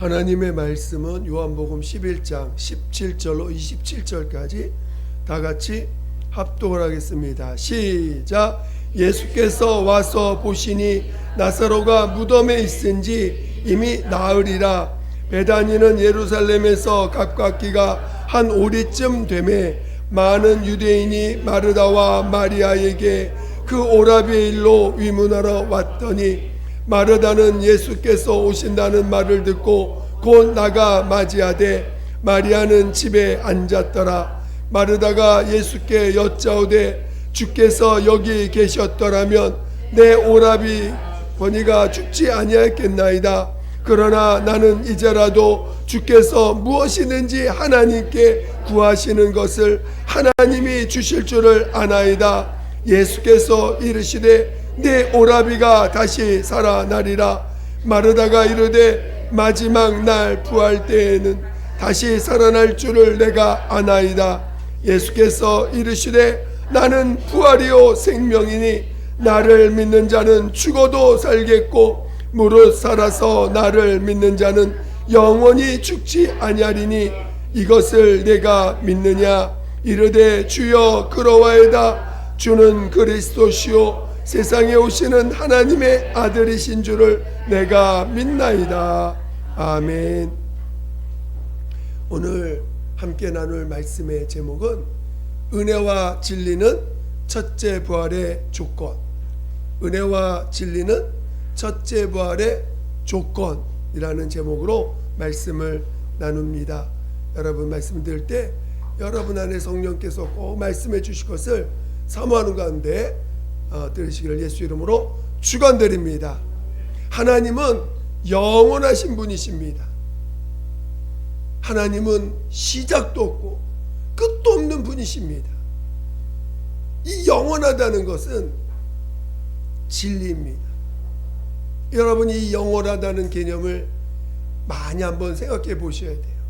하나님의 말씀은 요한복음 11장 17절로 27절까지 다 같이 합독을 하겠습니다. 시작. 예수께서 와서 보시니 나사로가 무덤에 있은지 이미 나으리라. 베다니는 예루살렘에서 가깝기가 한 오리쯤 되매 많은 유대인이 마르다와 마리아에게 그 오라비의 일로 위문하러 왔더니 마르다는 예수께서 오신다는 말을 듣고 곧 나가 맞이하되 마리아는 집에 앉았더라. 마르다가 예수께 여짜오되 주께서 여기 계셨더라면 내 오라비 버니가 죽지 아니하였겠나이다. 그러나 나는 이제라도 주께서 무엇이든지 하나님께 구하시는 것을 하나님이 주실 줄을 아나이다. 예수께서 이르시되 내 오라비가 다시 살아나리라. 마르다가 이르되 마지막 날 부활 때에는 다시 살아날 줄을 내가 아나이다. 예수께서 이르시되 나는 부활이요 생명이니 나를 믿는 자는 죽어도 살겠고 무릇 살아서 나를 믿는 자는 영원히 죽지 아니하리니 이것을 내가 믿느냐. 이르되 주여 그러하이다. 주는 그리스도시요 세상에 오시는 하나님의 아들이신 줄을 내가 믿나이다. 아멘. 오늘 함께 나눌 말씀의 제목은 은혜와 진리는 첫째 부활의 조건. 은혜와 진리는 첫째 부활의 조건이라는 제목으로 말씀을 나눕니다. 여러분 말씀 들을 때 여러분 안에 성령께서 꼭 말씀해 주실 것을 사모하는 가운데 들으시기를 예수 이름으로 축원드립니다. 하나님은 영원하신 분이십니다. 하나님은 시작도 없고 끝도 없는 분이십니다. 이 영원하다는 것은 진리입니다. 여러분이 이 영원하다는 개념을 많이 한번 생각해 보셔야 돼요.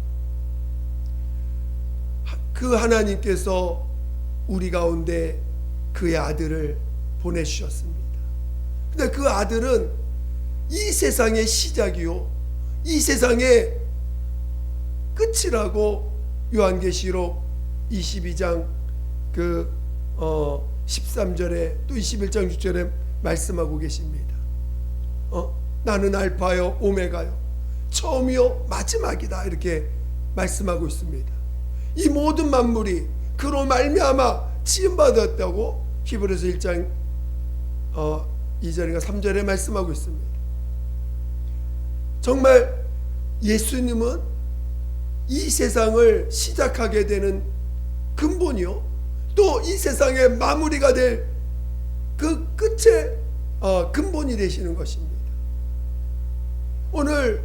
그 하나님께서 우리 가운데 그의 아들을 보내주셨습니다. 근데 그 아들은 이 세상의 시작이요 이 세상의 끝이라고 요한계시록 22장 13절에 또 21장 6절에 말씀하고 계십니다. 나는 알파요 오메가요 처음이요 마지막이다 이렇게 말씀하고 있습니다. 이 모든 만물이 그로 말미암아 지음받았다고 히브리서 1장 2절인가 3절에 말씀하고 있습니다. 정말 예수님은 이 세상을 시작하게 되는 근본이요 또 이 세상의 마무리가 될 그 끝의 근본이 되시는 것입니다. 오늘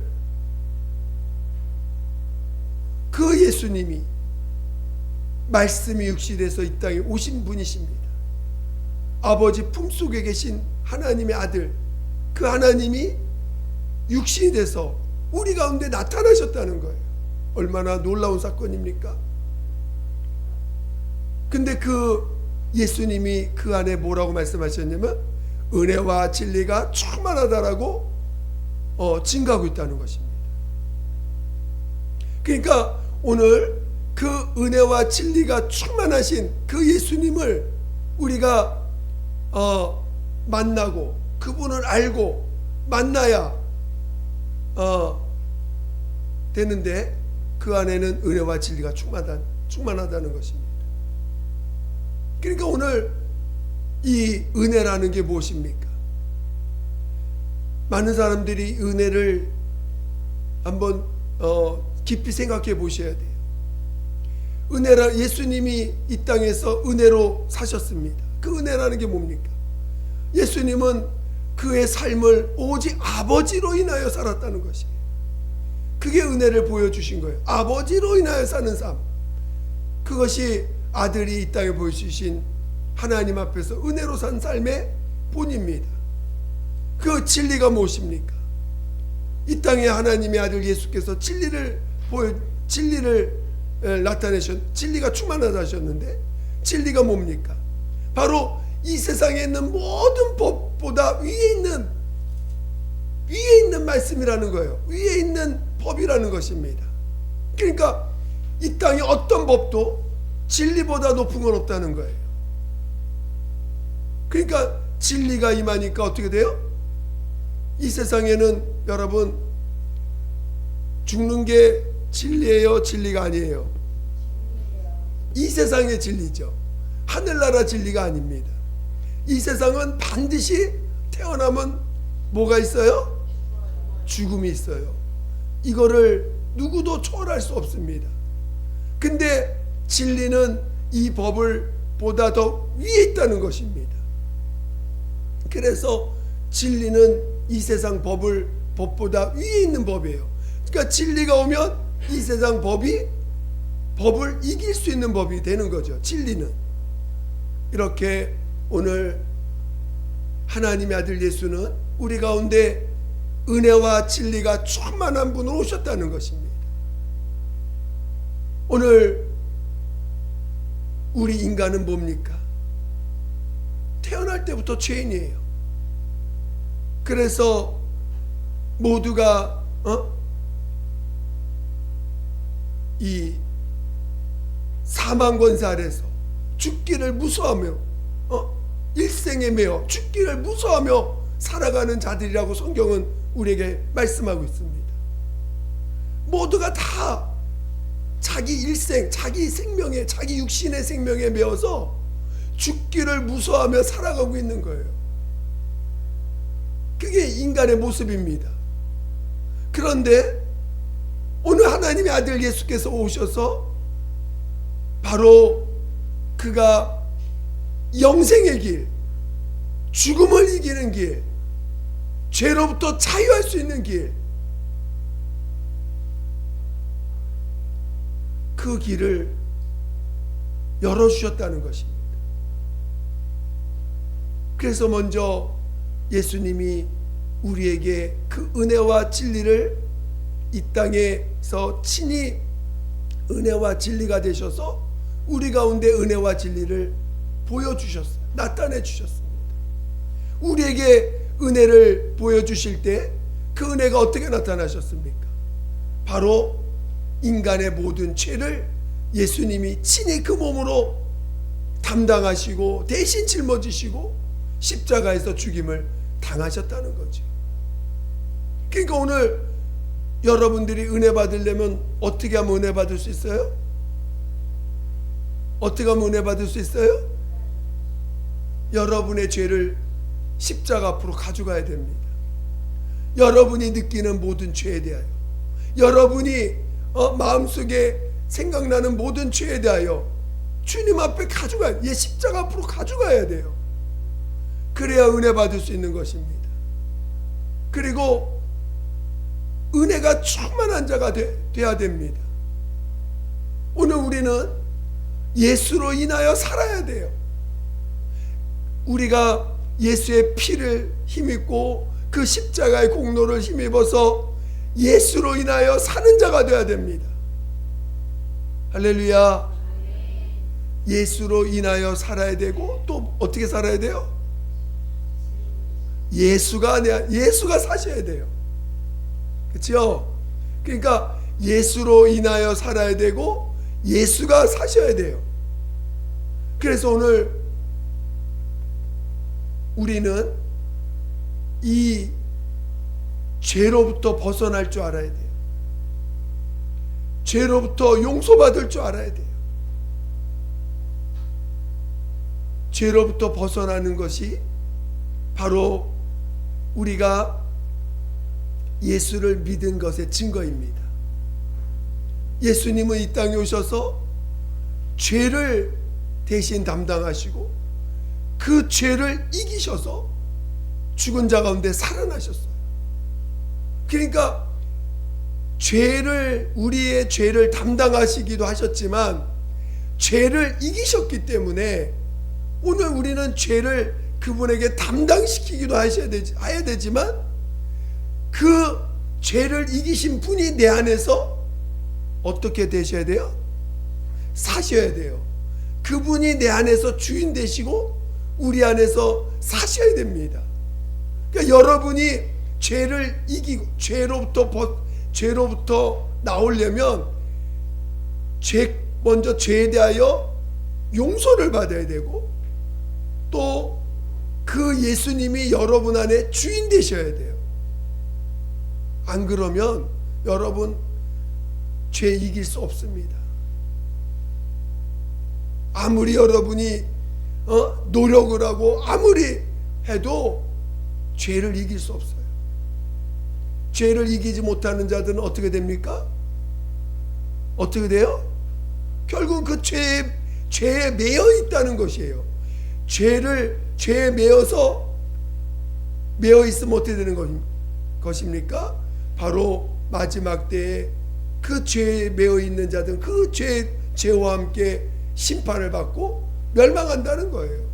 그 예수님이 말씀이 육신돼서 이 땅에 오신 분이십니다. 아버지 품속에 계신 하나님의 아들, 그 하나님이 육신이 돼서 우리 가운데 나타나셨다는 거예요. 얼마나 놀라운 사건입니까? 근데 그 예수님이 그 안에 뭐라고 말씀하셨냐면 은혜와 진리가 충만하다라고 증거하고 있다는 것입니다. 그러니까 오늘 그 은혜와 진리가 충만하신 그 예수님을 우리가 만나고 그분을 알고 만나야 되는데 그 안에는 은혜와 진리가 충만하다는 것입니다. 그러니까 오늘 이 은혜라는 게 무엇입니까? 많은 사람들이 은혜를 한번 깊이 생각해 보셔야 돼요. 은혜라 예수님이 이 땅에서 은혜로 사셨습니다. 그 은혜라는 게 뭡니까? 예수님은 그의 삶을 오직 아버지로 인하여 살았다는 것이에요. 그게 은혜를 보여주신 거예요. 아버지로 인하여 사는 삶. 그것이 아들이 이 땅에 보여주신 하나님 앞에서 은혜로 산 삶의 본입니다. 그 진리가 무엇입니까? 이 땅에 하나님의 아들 예수께서 진리를 진리가 충만하다 하셨는데 진리가 뭡니까? 바로 이 세상에 있는 모든 법보다 위에 있는 말씀이라는 거예요. 위에 있는 법이라는 것입니다. 그러니까 이 땅에 어떤 법도 진리보다 높은 건 없다는 거예요. 그러니까 진리가 임하니까 어떻게 돼요? 이 세상에는 여러분 죽는 게 진리예요, 진리가 아니에요? 이 세상의 진리죠. 하늘나라 진리가 아닙니다. 이 세상은 반드시 태어나면 뭐가 있어요? 죽음이 있어요. 이거를 누구도 초월할 수 없습니다. 근데 진리는 이 법을 보다 더 위에 있다는 것입니다. 그래서 진리는 이 세상 법보다 위에 있는 법이에요. 그러니까 진리가 오면 이 세상 법을 이길 수 있는 법이 되는 거죠. 진리는. 이렇게 오늘 하나님의 아들 예수는 우리 가운데 은혜와 진리가 충만한 분으로 오셨다는 것입니다. 오늘 우리 인간은 뭡니까? 태어날 때부터 죄인이에요. 그래서 모두가 이 사망 권세 아래서 죽기를 무서워하며 일생에 매여 죽기를 무서워하며 살아가는 자들이라고 성경은 우리에게 말씀하고 있습니다. 모두가 다 자기 일생, 자기 생명에, 자기 육신의 생명에 매어서 죽기를 무서워하며 살아가고 있는 거예요. 그게 인간의 모습입니다. 그런데 오늘 하나님의 아들 예수께서 오셔서 바로 그가 영생의 길, 죽음을 이기는 길, 죄로부터 자유할 수 있는 길, 그 길을 열어주셨다는 것입니다. 그래서 먼저 예수님이 우리에게 그 은혜와 진리를 이 땅에서 친히 은혜와 진리가 되셔서 우리 가운데 은혜와 진리를 보여주셨어요. 나타내 주셨습니다. 우리에게 은혜를 보여주실 때 그 은혜가 어떻게 나타나셨습니까? 바로 인간의 모든 죄를 예수님이 친히 그 몸으로 담당하시고 대신 짊어지시고 십자가에서 죽임을 당하셨다는 거죠. 그러니까 오늘 여러분들이 은혜 받으려면 어떻게 하면 은혜 받을 수 있어요? 어떻게 하면 은혜 받을 수 있어요? 여러분의 죄를 십자가 앞으로 가져가야 됩니다. 여러분이 느끼는 모든 죄에 대하여, 여러분이 마음속에 생각나는 모든 죄에 대하여 주님 앞에 가져가야, 십자가 앞으로 가져가야 돼요. 그래야 은혜 받을 수 있는 것입니다. 그리고 은혜가 충만한 자가 돼야 됩니다. 오늘 우리는 예수로 인하여 살아야 돼요. 우리가 예수의 피를 힘입고 그 십자가의 공로를 힘입어서 예수로 인하여 사는 자가 되어야 됩니다. 할렐루야. 예수로 인하여 살아야 되고 또 어떻게 살아야 돼요? 예수가 사셔야 돼요. 그렇죠? 그러니까 예수로 인하여 살아야 되고 예수가 사셔야 돼요. 그래서 오늘 우리는 이 죄로부터 벗어날 줄 알아야 돼요. 죄로부터 용서받을 줄 알아야 돼요. 죄로부터 벗어나는 것이 바로 우리가 예수를 믿은 것의 증거입니다. 예수님은 이 땅에 오셔서 죄를 대신 담당하시고 그 죄를 이기셔서 죽은 자 가운데 살아나셨어요. 그러니까 우리의 죄를 담당하시기도 하셨지만 죄를 이기셨기 때문에 오늘 우리는 죄를 그분에게 담당시키기도 해야 되지만 그 죄를 이기신 분이 내 안에서 어떻게 되셔야 돼요? 사셔야 돼요. 그분이 내 안에서 주인 되시고 우리 안에서 사셔야 됩니다. 그러니까 여러분이 죄를 이기고 죄로부터 나오려면 먼저 죄에 대하여 용서를 받아야 되고, 또 그 예수님이 여러분 안에 주인 되셔야 돼요. 안 그러면 여러분 죄 이길 수 없습니다. 아무리 여러분이 노력을 하고 아무리 해도 죄를 이길 수 없어요. 죄를 이기지 못하는 자들은 어떻게 됩니까? 어떻게 돼요? 결국 그 죄에 매여 있다는 것이에요. 죄에 매여 있으면 어떻게 되는 것입니까? 바로 마지막 때에 그 죄에 매여 있는 자들은 그 죄와 함께 심판을 받고 멸망한다는 거예요.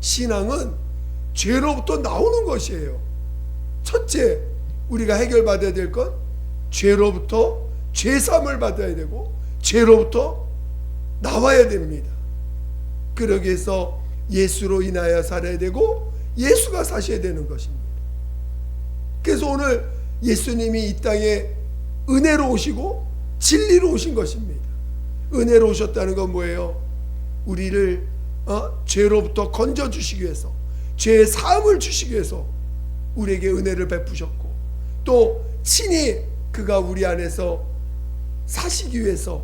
신앙은 죄로부터 나오는 것이에요. 첫째, 우리가 해결받아야 될 건 죄로부터 죄사함을 받아야 되고 죄로부터 나와야 됩니다. 그러기 위해서 예수로 인하여 살아야 되고 예수가 사셔야 되는 것입니다. 그래서 오늘 예수님이 이 땅에 은혜로 오시고 진리로 오신 것입니다. 은혜로 오셨다는 건 뭐예요? 우리를 죄로부터 건져주시기 위해서, 죄의 사함을 주시기 위해서 우리에게 은혜를 베푸셨고, 또 친히 그가 우리 안에서 사시기 위해서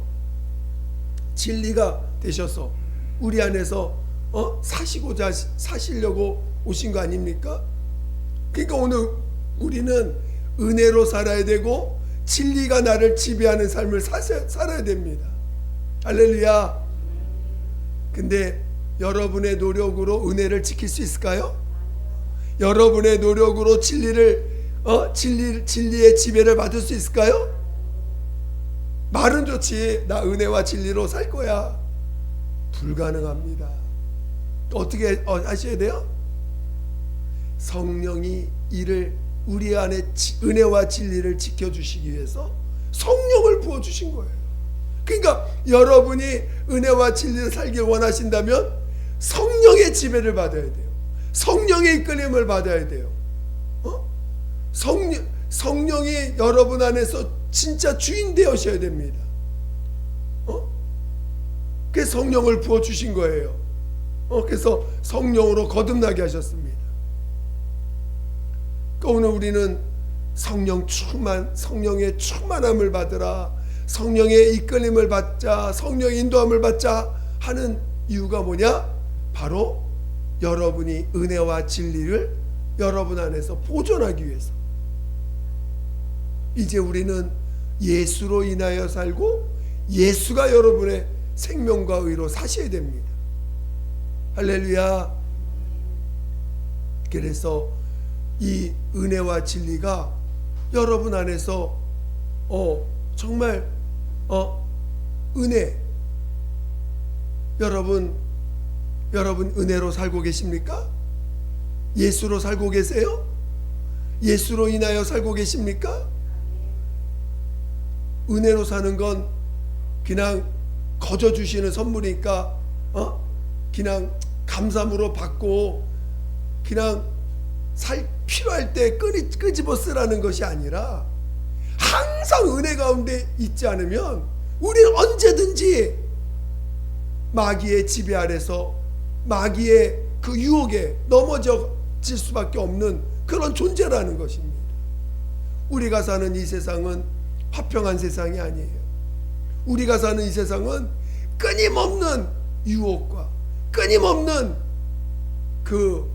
진리가 되셔서 우리 안에서 사시려고 오신 거 아닙니까? 그러니까 오늘 우리는 은혜로 살아야 되고 진리가 나를 지배하는 삶을 살아야 됩니다. 할렐루야. 근데 여러분의 노력으로 은혜를 지킬 수 있을까요? 여러분의 노력으로 진리의 지배를 받을 수 있을까요? 말은 좋지, 나 은혜와 진리로 살 거야. 불가능합니다. 어떻게 하셔야 돼요? 성령이 우리 안에 은혜와 진리를 지켜주시기 위해서 성령을 부어주신 거예요. 그러니까 여러분이 은혜와 진리를 살길 원하신다면 성령의 지배를 받아야 돼요. 성령의 이끌림을 받아야 돼요. 성령이 여러분 안에서 진짜 주인 되셔야 됩니다. 그래서 성령을 부어주신 거예요. 그래서 성령으로 거듭나게 하셨습니다. 그러니까 오늘 우리는 성령의 충만함을 받으라, 성령의 이끌림을 받자, 성령의 인도함을 받자 하는 이유가 뭐냐? 바로 여러분이 은혜와 진리를 여러분 안에서 보존하기 위해서. 이제 우리는 예수로 인하여 살고 예수가 여러분의 생명과 의로 사셔야 됩니다. 할렐루야. 그래서 이 은혜와 진리가 여러분 안에서 정말 은혜, 여러분 은혜로 살고 계십니까? 예수로 살고 계세요? 예수로 인하여 살고 계십니까? 은혜로 사는 건 그냥 거저 주시는 선물이니까 그냥 감사함으로 받고 그냥 필요할 때 끄집어 쓰라는 것이 아니라 항상 은혜 가운데 있지 않으면 우리는 언제든지 마귀의 지배 아래서 마귀의 그 유혹에 넘어질 수밖에 없는 그런 존재라는 것입니다. 우리가 사는 이 세상은 화평한 세상이 아니에요. 우리가 사는 이 세상은 끊임없는 유혹과 끊임없는 그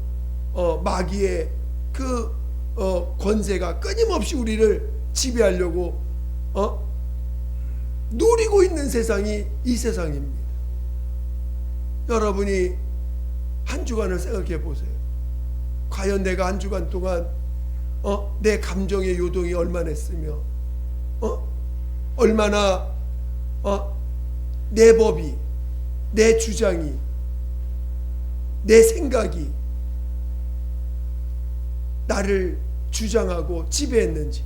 마귀의 그 권세가 끊임없이 우리를 지배하려고 누리고 있는 세상이 이 세상입니다. 여러분이 한 주간을 생각해 보세요. 과연 내가 한 주간 동안 내 감정의 요동이 얼마나 했으며 얼마나 내 법이, 내 주장이, 내 생각이 나를 주장하고 지배했는지.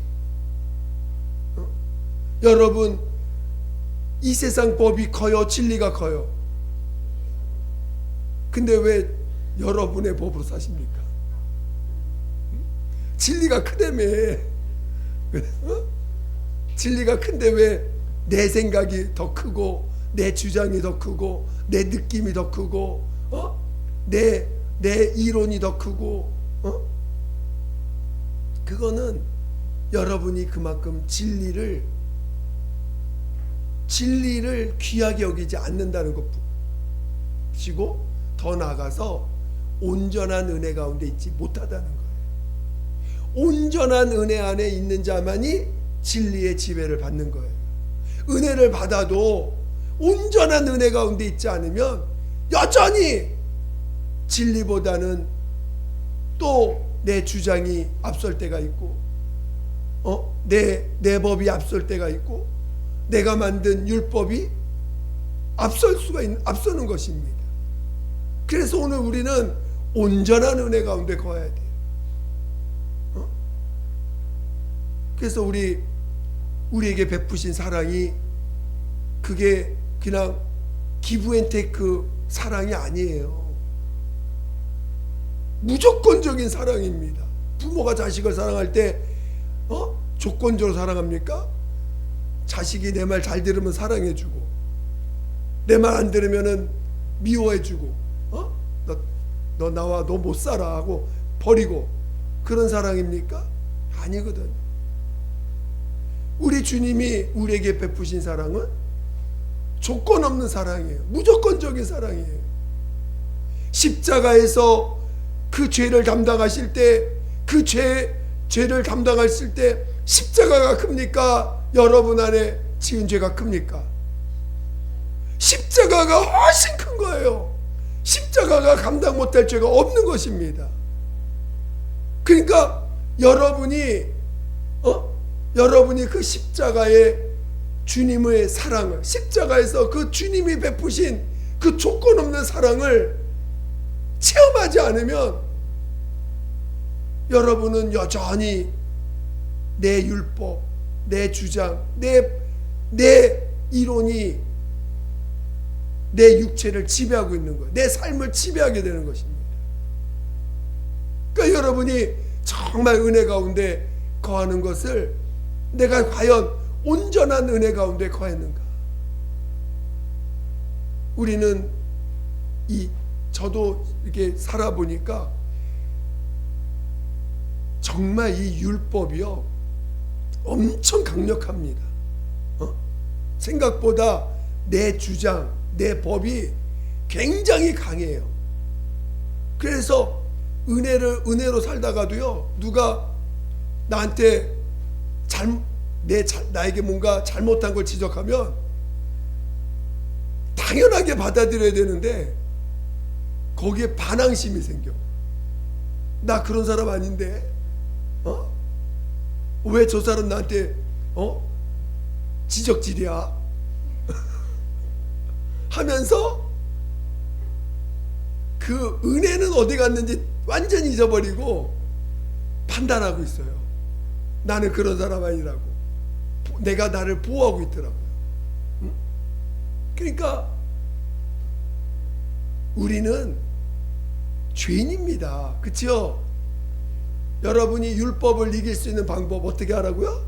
여러분, 이 세상 법이 커요? 진리가 커요? 근데 왜 여러분의 법으로 사십니까? 진리가 크다며. 진리가 큰데 왜 내 생각이 더 크고 내 주장이 더 크고 내 느낌이 더 크고 내 이론이 더 크고 그거는 여러분이 그만큼 진리를 귀하게 여기지 않는다는 것이고, 더 나아가서 온전한 은혜 가운데 있지 못하다는 거예요. 온전한 은혜 안에 있는 자만이 진리의 지배를 받는 거예요. 은혜를 받아도 온전한 은혜 가운데 있지 않으면 여전히 진리보다는 또 내 주장이 앞설 때가 있고 내 법이 앞설 때가 있고 내가 만든 율법이 앞서는 것입니다. 그래서 오늘 우리는 온전한 은혜 가운데 거해야 돼요. 그래서 우리에게 베푸신 사랑이 그게 그냥 기브앤테이크 사랑이 아니에요. 무조건적인 사랑입니다. 부모가 자식을 사랑할 때 조건적으로 사랑합니까? 자식이 내 말 잘 들으면 사랑해주고 내 말 안 들으면은 미워해주고 너 나와 너 못 살아 하고 버리고 그런 사랑입니까? 아니거든. 우리 주님이 우리에게 베푸신 사랑은 조건 없는 사랑이에요. 무조건적인 사랑이에요. 십자가에서 그 죄를 담당하실 때 그 죄를 담당하실 때 십자가가 큽니까? 여러분 안에 지은 죄가 큽니까? 십자가가 훨씬 큰 거예요. 십자가가 감당 못할 죄가 없는 것입니다. 그러니까 여러분이 그 십자가의 주님의 사랑을, 십자가에서 그 주님이 베푸신 그 조건 없는 사랑을 체험하지 않으면 여러분은 여전히 내 율법, 내 주장, 내 이론이 내 육체를 지배하고 있는 거예요. 내 삶을 지배하게 되는 것입니다. 그러니까 여러분이 정말 은혜 가운데 거하는 것을 내가 과연 온전한 은혜 가운데 거했는가? 우리는 저도 이렇게 살아보니까 정말 이 율법이요 엄청 강력합니다. 생각보다 내 주장, 내 법이 굉장히 강해요. 그래서 은혜로 살다가도요, 누가 나한테 나에게 뭔가 잘못한 걸 지적하면 당연하게 받아들여야 되는데 거기에 반항심이 생겨. 나 그런 사람 아닌데 왜 저 사람 나한테 지적질이야 하면서 그 은혜는 어디 갔는지 완전히 잊어버리고 판단하고 있어요. 나는 그런 사람 아니라고. 내가 나를 보호하고 있더라고요. 그러니까 우리는 죄인입니다. 그렇죠? 여러분이 율법을 이길 수 있는 방법 어떻게 하라고요?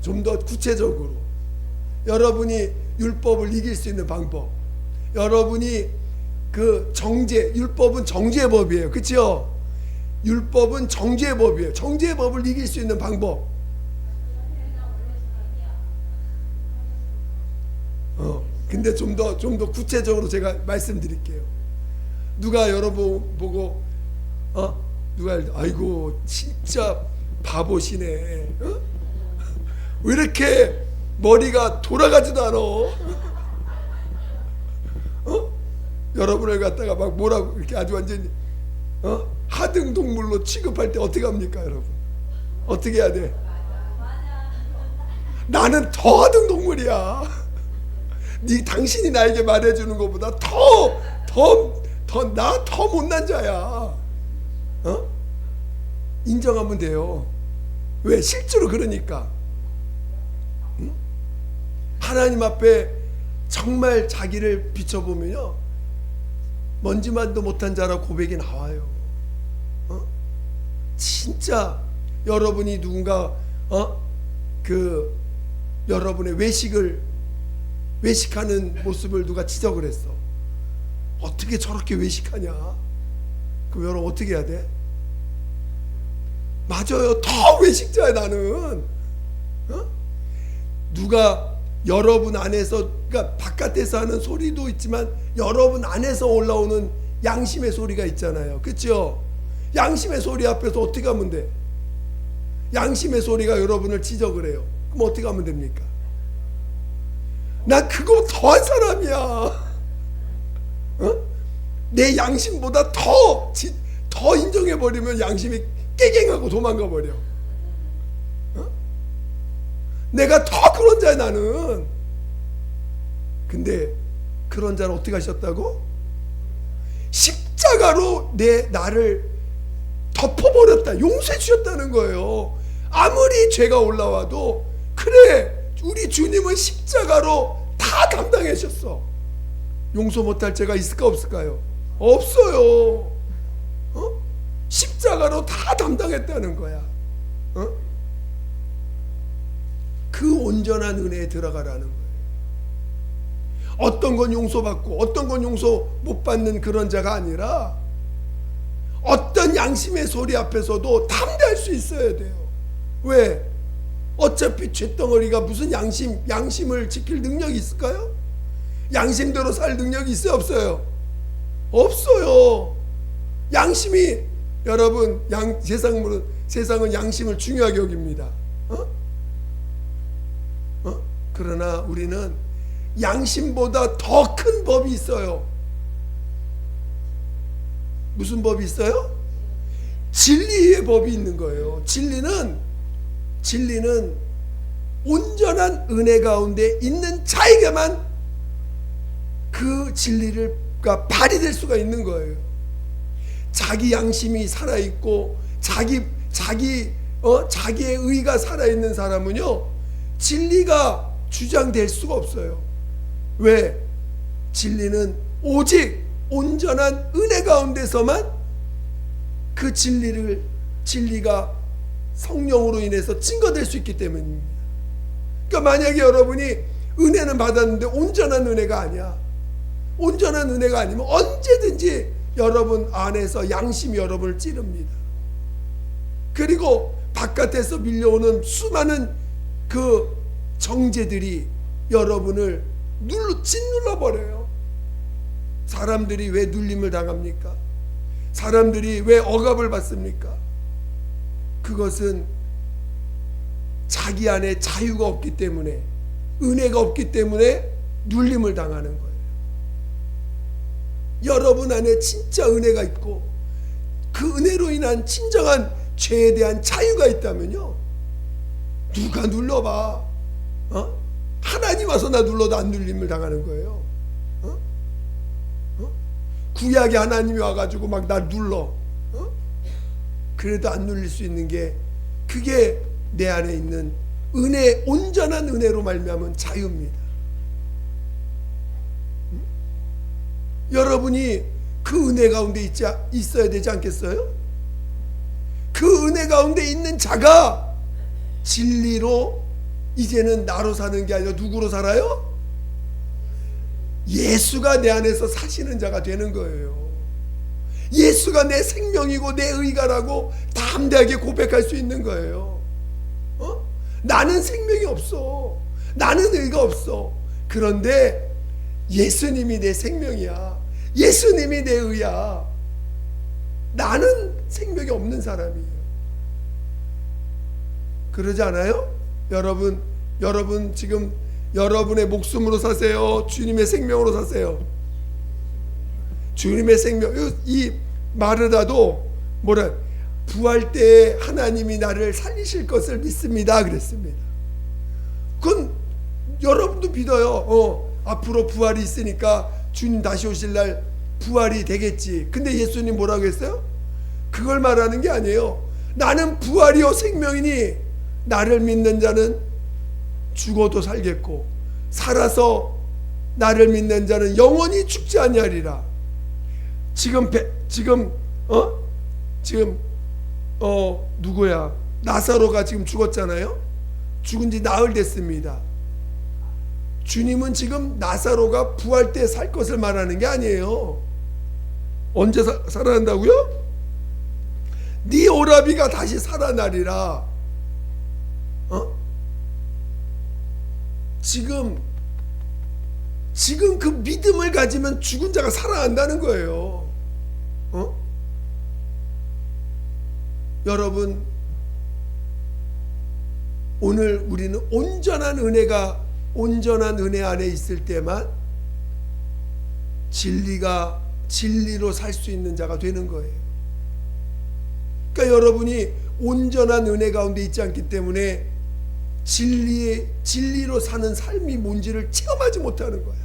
좀 더 구체적으로 여러분이 율법을 이길 수 있는 방법, 여러분이 그 율법은 정죄의 법이에요. 그렇죠? 율법은 정죄의 법이에요. 정죄의 법을 이길 수 있는 방법. 근데 좀 더 구체적으로 제가 말씀드릴게요. 누가 여러분 보고 아이고 진짜 바보시네. 왜 이렇게 머리가 돌아가지도 않아? 여러분을 갖다가 막 뭐라고 이렇게 아주 완전히 하등 동물로 취급할 때 어떻게 합니까, 여러분? 어떻게 해야 돼? 나는 더 하등 동물이야. 당신이 나에게 말해주는 것보다 더 못난 자야. 인정하면 돼요. 왜? 실제로 그러니까. 하나님 앞에 정말 자기를 비춰보면요, 먼지만도 못한 자라 고백이 나와요. 진짜 여러분이 누군가 여러분의 외식하는 모습을 누가 지적을 했어. 어떻게 저렇게 외식하냐? 그럼 여러분 어떻게 해야 돼? 맞아요. 더 외식자야 나는. 누가 여러분 안에서, 그러니까 바깥에서 하는 소리도 있지만 여러분 안에서 올라오는 양심의 소리가 있잖아요. 그렇죠? 양심의 소리 앞에서 어떻게 하면 돼? 양심의 소리가 여러분을 지적을 해요. 그럼 어떻게 하면 됩니까? 나 그거 더한 사람이야. 내 양심보다 더 인정해버리면 양심이 깨갱하고 도망가 버려. 내가 더 그런 자야 나는. 근데 그런 자를 어떻게 하셨다고? 십자가로 나를 덮어버렸다. 용서해 주셨다는 거예요. 아무리 죄가 올라와도 그래, 우리 주님은 십자가로 다 담당하셨어. 용서 못할 죄가 있을까 없을까요? 없어요. 십자가로 다 담당했다는 거야. 그 온전한 은혜에 들어가라는 거예요. 어떤 건 용서받고 어떤 건 용서 못 받는 그런 자가 아니라 어떤 양심의 소리 앞에서도 담대할 수 있어야 돼요. 왜? 어차피 쇳덩어리가 무슨 양심을 지킬 능력이 있을까요? 양심대로 살 능력이 있어요 없어요? 없어요. 양심이, 여러분, 세상은 양심을 중요하게 여깁니다. 그러나 우리는 양심보다 더 큰 법이 있어요. 무슨 법이 있어요? 진리의 법이 있는 거예요. 진리는 온전한 은혜 가운데 있는 자에게만 그 진리가 발휘될 수가 있는 거예요. 자기 양심이 살아있고 자기의 의가 살아있는 사람은요, 진리가 주장될 수가 없어요. 왜? 진리는 오직 온전한 은혜 가운데서만 그 진리가 성령으로 인해서 증거될 수 있기 때문입니다. 그러니까 만약에 여러분이 은혜는 받았는데 온전한 은혜가 아니야. 온전한 은혜가 아니면 언제든지 여러분 안에서 양심이 여러분을 찌릅니다. 그리고 바깥에서 밀려오는 수많은 그 정죄들이 여러분을 짓눌러 버려요. 사람들이 왜 눌림을 당합니까? 사람들이 왜 억압을 받습니까? 그것은 자기 안에 자유가 없기 때문에, 은혜가 없기 때문에 눌림을 당하는 거예요. 여러분 안에 진짜 은혜가 있고 그 은혜로 인한 진정한 죄에 대한 자유가 있다면요, 누가 눌러봐. 하나님 와서 나 눌러도 안 눌림을 당하는 거예요. 구약의 하나님이 와가지고 막 나 눌러. 그래도 안 눌릴 수 있는 게, 그게 내 안에 있는 온전한 은혜로 말미암은 자유입니다. 여러분이 그 은혜 가운데 있어야 되지 않겠어요? 그 은혜 가운데 있는 자가 진리로 이제는 나로 사는 게 아니라 누구로 살아요? 예수가 내 안에서 사시는 자가 되는 거예요. 예수가 내 생명이고 내 의가라고 담대하게 고백할 수 있는 거예요. 나는 생명이 없어. 나는 의가 없어. 그런데 예수님이 내 생명이야. 예수님이 내 의야. 나는 생명이 없는 사람이에요. 그러지 않아요? 여러분 지금 여러분의 목숨으로 사세요? 주님의 생명으로 사세요? 주님의 생명. 이 말을라도 부활 때 하나님이 나를 살리실 것을 믿습니다 그랬습니다. 그건 여러분도 믿어요. 앞으로 부활이 있으니까 주님 다시 오실 날 부활이 되겠지. 근데 예수님 뭐라고 했어요? 그걸 말하는 게 아니에요. 나는 부활이요 생명이니 나를 믿는 자는 죽어도 살겠고 살아서 나를 믿는 자는 영원히 죽지 아니하리라. 지금 누구야? 나사로가 지금 죽었잖아요. 죽은 지 나흘 됐습니다. 주님은 지금 나사로가 부활 때 살 것을 말하는 게 아니에요. 언제 살아난다고요? 네 오라비가 다시 살아나리라. 지금 그 믿음을 가지면 죽은 자가 살아난다는 거예요. 여러분, 오늘 우리는 온전한 은혜 안에 있을 때만 진리로 살 수 있는 자가 되는 거예요. 그러니까 여러분이 온전한 은혜 가운데 있지 않기 때문에 진리로 사는 삶이 뭔지를 체험하지 못하는 거야.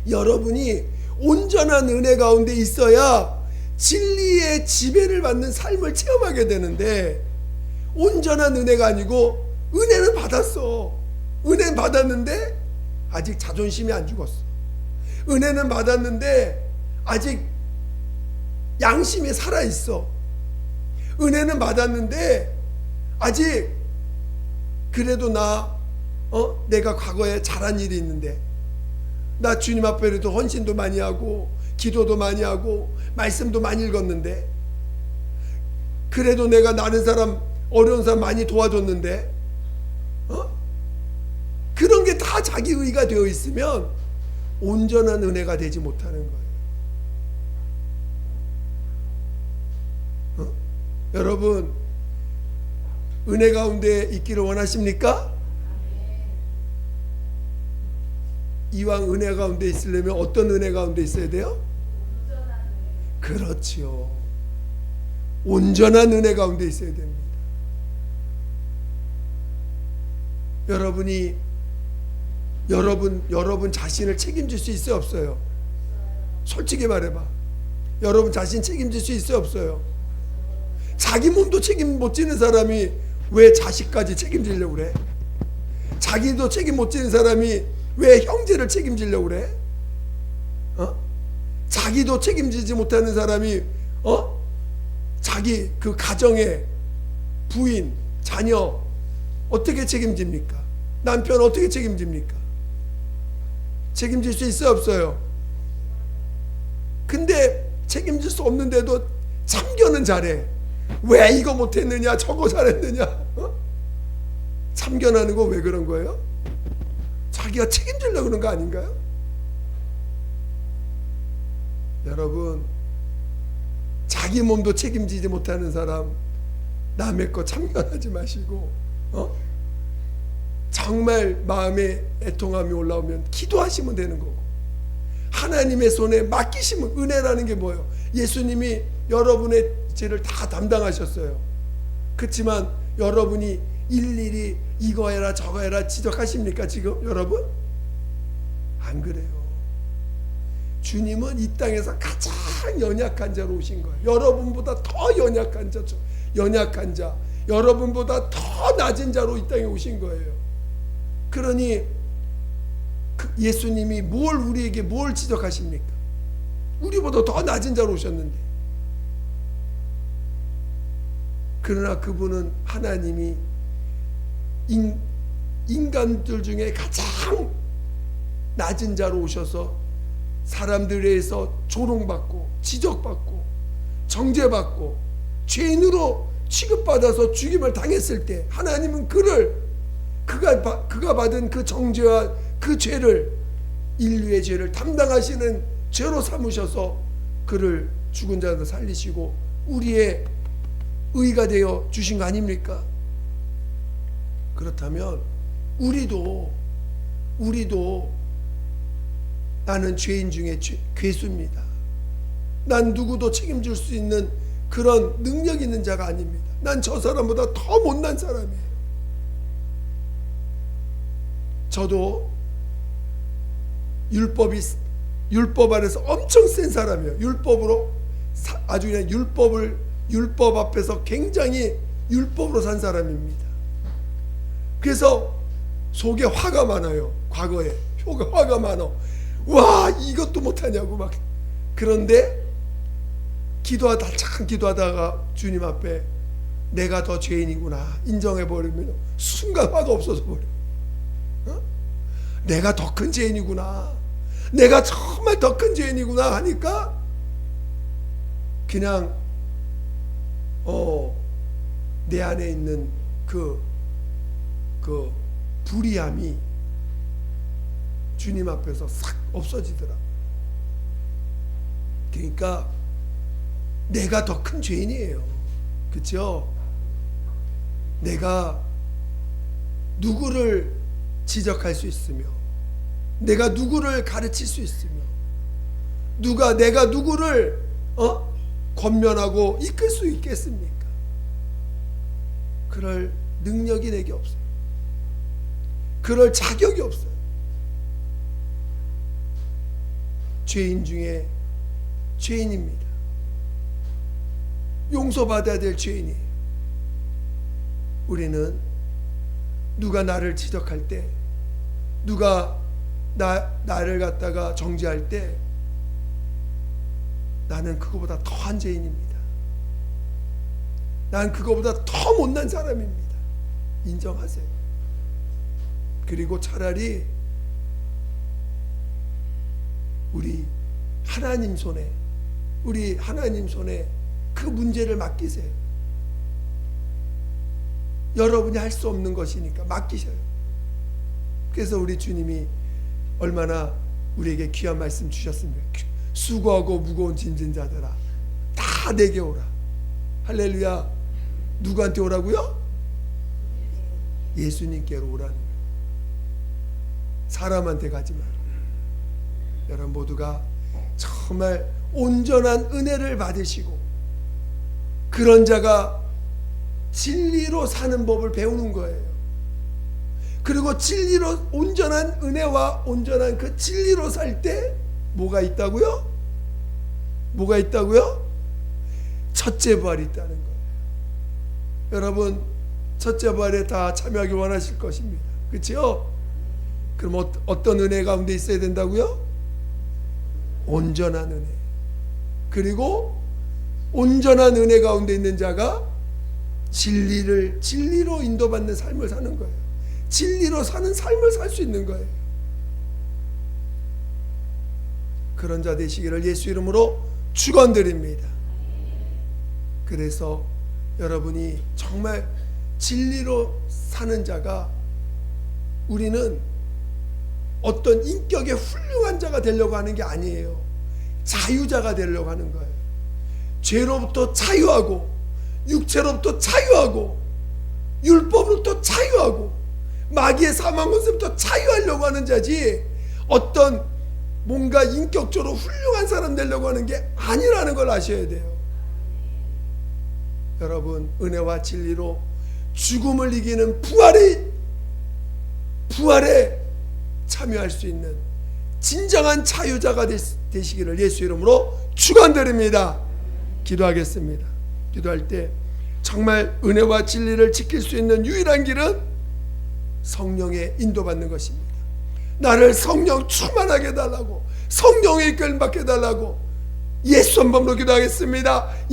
여러분이 온전한 은혜 가운데 있어야 진리의 지배를 받는 삶을 체험하게 되는데, 온전한 은혜가 아니고 은혜는 받았어. 은혜는 받았는데 아직 자존심이 안 죽었어. 은혜는 받았는데 아직 양심이 살아있어. 은혜는 받았는데 아직 그래도 내가 과거에 잘한 일이 있는데, 나 주님 앞에도 헌신도 많이 하고 기도도 많이 하고 말씀도 많이 읽었는데, 그래도 내가 나른 사람 어려운 사람 많이 도와줬는데, 그런 게 다 자기 의가 되어 있으면 온전한 은혜가 되지 못하는 거예요. 여러분, 은혜 가운데 있기를 원하십니까? 이왕 은혜 가운데 있으려면 어떤 은혜 가운데 있어야 돼요? 그렇지요. 온전한 은혜 가운데 있어야 됩니다. 여러분 자신을 책임질 수 있어요, 없어요? 솔직히 말해봐. 여러분 자신 책임질 수 있어요, 없어요? 자기 몸도 책임 못 지는 사람이 왜 자식까지 책임지려고 그래? 자기도 책임 못 지는 사람이 왜 형제를 책임지려고 그래? 자기도 책임지지 못하는 사람이 자기 그 가정의 부인, 자녀 어떻게 책임집니까? 남편 어떻게 책임집니까? 책임질 수 있어요, 없어요? 근데 책임질 수 없는데도 참견은 잘해. 왜 이거 못했느냐, 저거 잘했느냐. 참견하는 거 왜 그런 거예요? 자기가 책임지려고 그런 거 아닌가요? 여러분, 자기 몸도 책임지지 못하는 사람 남의 거 참견하지 마시고, 정말 마음에 애통함이 올라오면 기도하시면 되는 거고, 하나님의 손에 맡기시면, 은혜라는 게 뭐예요? 예수님이 여러분의 죄를 다 담당하셨어요. 그렇지만 여러분이 일일이 이거 해라 저거 해라 지적하십니까 지금 여러분? 안 그래요. 주님은 이 땅에서 가장 연약한 자로 오신 거예요. 여러분보다 더 연약한 자, 여러분보다 더 낮은 자로 이 땅에 오신 거예요. 그러니 예수님이 우리에게 뭘 지적하십니까? 우리보다 더 낮은 자로 오셨는데. 그러나 그분은, 하나님이 인간들 중에 가장 낮은 자로 오셔서 사람들에 의해서 조롱받고 지적받고 정죄받고 죄인으로 취급받아서 죽임을 당했을 때, 하나님은 그가 받은 그 정죄와 그 죄를, 인류의 죄를 담당하시는 죄로 삼으셔서 그를 죽은 자에서 살리시고 우리의 의가 되어 주신 거 아닙니까? 그렇다면 우리도 나는 죄인 중에 괴수입니다. 난 누구도 책임질 수 있는 그런 능력 있는 자가 아닙니다. 난 저 사람보다 더 못난 사람이에요. 저도 율법 안에서 엄청 센 사람이에요. 율법으로 아주 그냥 율법 앞에서 굉장히 율법으로 산 사람입니다. 그래서 속에 화가 많아요. 과거에 화가 많아. 와, 이것도 못하냐고 막. 그런데 참 기도하다가 주님 앞에 내가 더 죄인이구나 인정해버리면 순간 화가 없어져 버려. 내가 더 큰 죄인이구나, 내가 정말 더 큰 죄인이구나 하니까 그냥 내 안에 있는 그 불의함이 주님 앞에서 싹 없어지더라. 그러니까 내가 더 큰 죄인이에요. 그렇죠? 내가 누구를 지적할 수 있으며, 내가 누구를 가르칠 수 있으며, 내가 누구를 권면하고 이끌 수 있겠습니까? 그럴 능력이 내게 없어요. 그럴 자격이 없어요. 죄인 중에 죄인입니다. 용서받아야 될 죄인이에요. 우리는 누가 나를 지적할 때, 누가 나를 갖다가 정죄할 때 나는 그거보다 더한 죄인입니다. 난 그거보다 더 못난 사람입니다. 인정하세요. 그리고 차라리 우리 하나님 손에 그 문제를 맡기세요. 여러분이 할 수 없는 것이니까 맡기셔요. 그래서 우리 주님이 얼마나 우리에게 귀한 말씀 주셨습니까? 수고하고 무거운 짐진 자들아 다 내게 오라. 할렐루야. 누구한테 오라고요? 예수님께로 오라는 거예요. 사람한테 가지 말고. 여러분 모두가 정말 온전한 은혜를 받으시고 그런 자가 진리로 사는 법을 배우는 거예요. 그리고 진리로, 온전한 은혜와 온전한 그 진리로 살 때 뭐가 있다고요? 뭐가 있다고요? 첫째 부활이 있다는 거예요. 여러분 첫째 부활에 다 참여하기 원하실 것입니다. 그렇죠? 그럼 어떤 은혜 가운데 있어야 된다고요? 온전한 은혜. 그리고 온전한 은혜 가운데 있는 자가 진리로 인도받는 삶을 사는 거예요. 진리로 사는 삶을 살 수 있는 거예요. 그런 자 되시기를 예수 이름으로 축원드립니다. 그래서 여러분이 정말 진리로 사는 자가, 우리는 어떤 인격의 훌륭한 자가 되려고 하는 게 아니에요. 자유자가 되려고 하는 거예요. 죄로부터 자유하고, 육체로부터 자유하고, 율법으로부터 자유하고, 마귀의 사망권세부터 자유하려고 하는 자지, 어떤 뭔가 인격적으로 훌륭한 사람 되려고 하는 게 아니라는 걸 아셔야 돼요. 여러분 은혜와 진리로 죽음을 이기는 부활에 참여할 수 있는 진정한 자유자가 되시기를 예수 이름으로 축원드립니다. 기도하겠습니다. 기도할 때 정말 은혜와 진리를 지킬 수 있는 유일한 길은 성령의 인도받는 것입니다. 나를 성령 충만하게 해달라고, 성령의 이끌림 받게 해달라고 예수 한 번으로 기도하겠습니다.